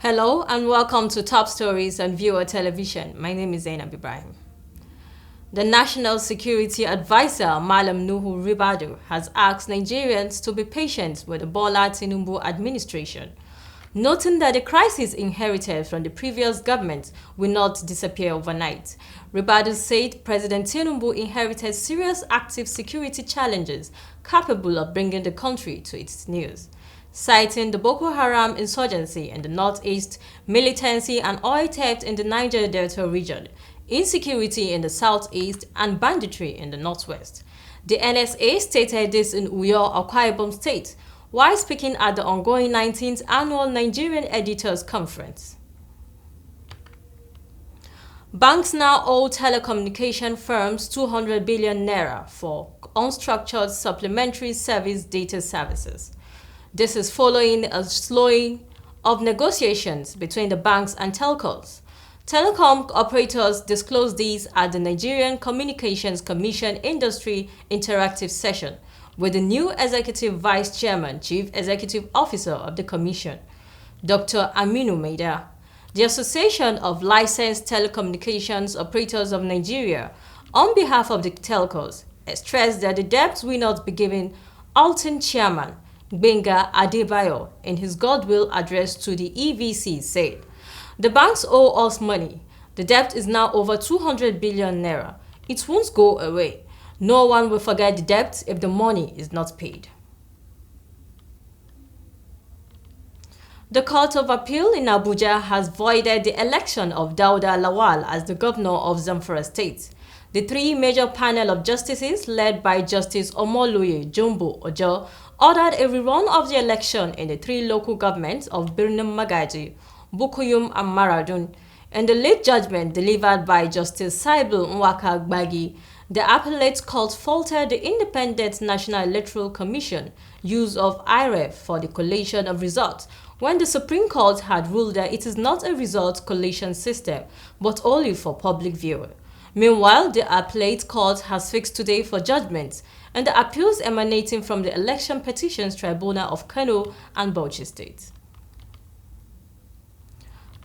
Hello and welcome to Top Stories on Viewer Television. My name is Zainab Ibrahim. The National Security Advisor, Malam Nuhu Ribadu, has asked Nigerians to be patient with the Bola Tinubu administration, noting that the crisis inherited from the previous government will not disappear overnight. Ribadu said President Tinubu inherited serious active security challenges capable of bringing the country to its knees. Citing the Boko Haram insurgency in the northeast, militancy and oil theft in the Niger Delta region, insecurity in the southeast, and banditry in the northwest. The NSA stated this in Uyo, Akwa Ibom State, while speaking at the ongoing 19th Annual Nigerian Editors Conference. Banks now owe telecommunication firms 200 billion naira for unstructured supplementary service data services. This is following a slowing of negotiations between the banks and telcos. Telecom operators disclosed these at the Nigerian Communications Commission Industry Interactive Session with the new Executive Vice Chairman, Chief Executive Officer of the Commission, Dr. Aminu Maida. The Association of Licensed Telecommunications Operators of Nigeria, on behalf of the telcos, stressed that the debts will not be given acting chairman Benga Adebayo, in his goodwill address to the EVC, said, "The banks owe us money. The debt is now over 200 billion naira. It won't go away. No one will forget the debt if the money is not paid." The Court of Appeal in Abuja has voided the election of Dauda Lawal as the governor of Zamfara State. The three major panel of justices, led by Justice Omoluye Jumbo Ojo, ordered a rerun of the election in the three local governments of Birnam Magaji, Bukuyum, and Maradun. In the late judgment delivered by Justice Saibul Nwaka Gbagi, the appellate court faulted the Independent National Electoral Commission use of IREF for the collation of results, when the Supreme Court had ruled that it is not a result collation system, but only for public viewing. Meanwhile, the appellate court has fixed today for judgment and the appeals emanating from the Election Petitions Tribunal of Kano and Bauchi State.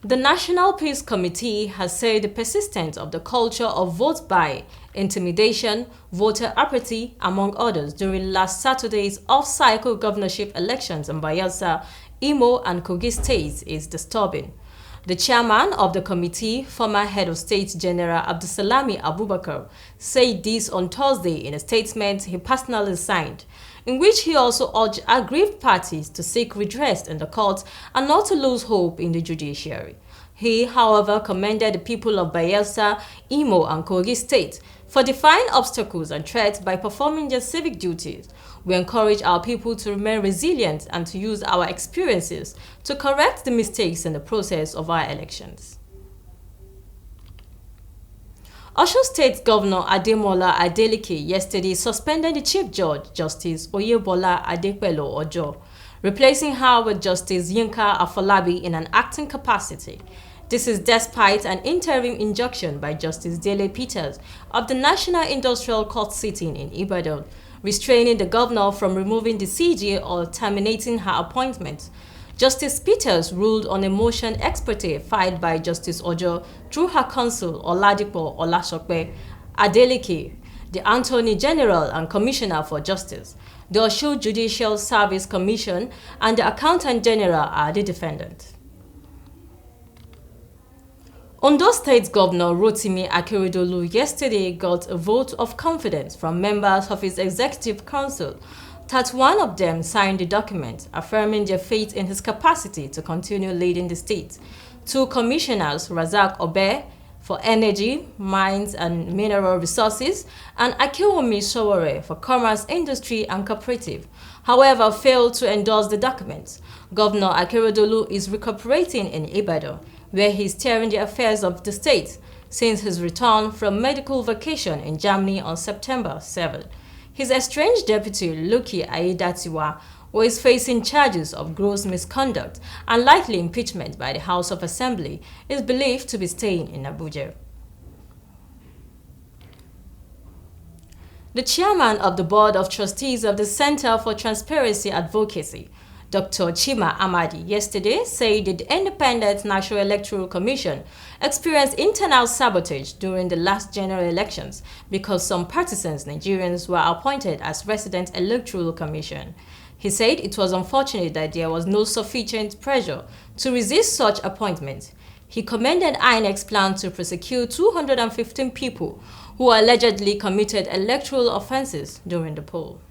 The National Peace Committee has said the persistence of the culture of vote buy, intimidation, voter apathy, among others, during last Saturday's off-cycle governorship elections in Bayelsa, Imo, and Kogi states is disturbing. The chairman of the committee, former head of state General Abdusalami Abubakar, said this on Thursday in a statement he personally signed, in which he also urged aggrieved parties to seek redress in the courts and not to lose hope in the judiciary. He, however, commended the people of Bayelsa, Imo, and Kogi State for defying obstacles and threats by performing their civic duties. We encourage our people to remain resilient and to use our experiences to correct the mistakes in the process of our elections. Osun State Governor Ademola Adeleke yesterday suspended the Chief Judge, Justice Oyebola Adepelo Ojo, replacing her with Justice Yinka Afolabi in an acting capacity. This is despite an interim injunction by Justice Dele Peters of the National Industrial Court sitting in Ibadan, restraining the governor from removing the CJ or terminating her appointment. Justice Peters ruled on a motion ex parte filed by Justice Ojo through her counsel Oladipo Olasokpe Adeleke, the Attorney General and Commissioner for Justice. The Osun Judicial Service Commission and the Accountant General are the defendants. Ondo State Governor Rotimi Akeredolu yesterday got a vote of confidence from members of his Executive Council. 31 of them signed the document, affirming their faith in his capacity to continue leading the state. Two commissioners, Razak Obe for Energy, Mines and Mineral Resources, and Akewomi Sowore for Commerce, Industry and Cooperative, however, failed to endorse the document. Governor Akeredolu is recuperating in Ibadan, where he is steering the affairs of the state since his return from medical vacation in Germany on September 7. His estranged deputy, Luki Aiyedatiwa, who is facing charges of gross misconduct and likely impeachment by the House of Assembly, is believed to be staying in Abuja. The chairman of the Board of Trustees of the Center for Transparency Advocacy, Dr. Chima Amadi yesterday said the Independent National Electoral Commission experienced internal sabotage during the last general elections because some partisans Nigerians were appointed as resident electoral commission. He said it was unfortunate that there was no sufficient pressure to resist such appointments. He commended INEC's plan to prosecute 215 people who allegedly committed electoral offenses during the poll.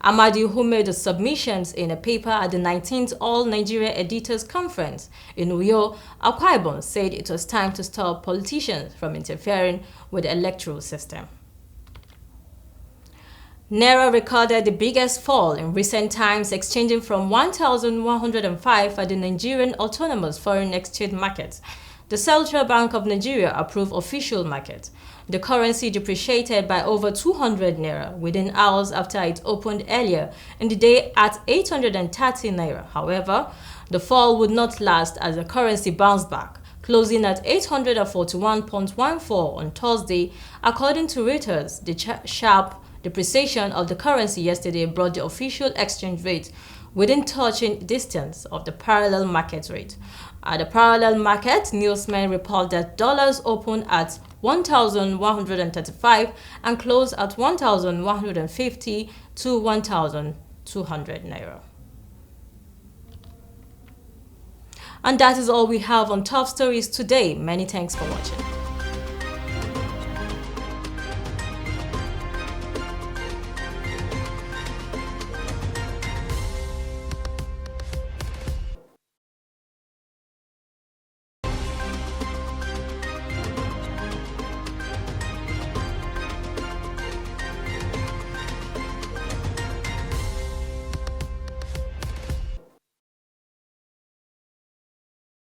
Amadi, who made the submissions in a paper at the 19th All Nigeria Editors Conference in Uyo, Akwa Ibom, said it was time to stop politicians from interfering with the electoral system. Naira recorded the biggest fall in recent times, exchanging from 1,105 at the Nigerian Autonomous Foreign Exchange Market. The Central Bank of Nigeria approved official market. The currency depreciated by over 200 naira within hours after it opened earlier in the day at 830 naira. However, the fall would not last as the currency bounced back, closing at 841.14 on Thursday. According to Reuters, the sharp depreciation of the currency yesterday brought the official exchange rate within touching distance of the parallel market rate. At the parallel market, newsmen report that dollars opened at 1,135 and closed at 1,150 to 1,200 naira. And that is all we have on Top Stories today. Many thanks for watching.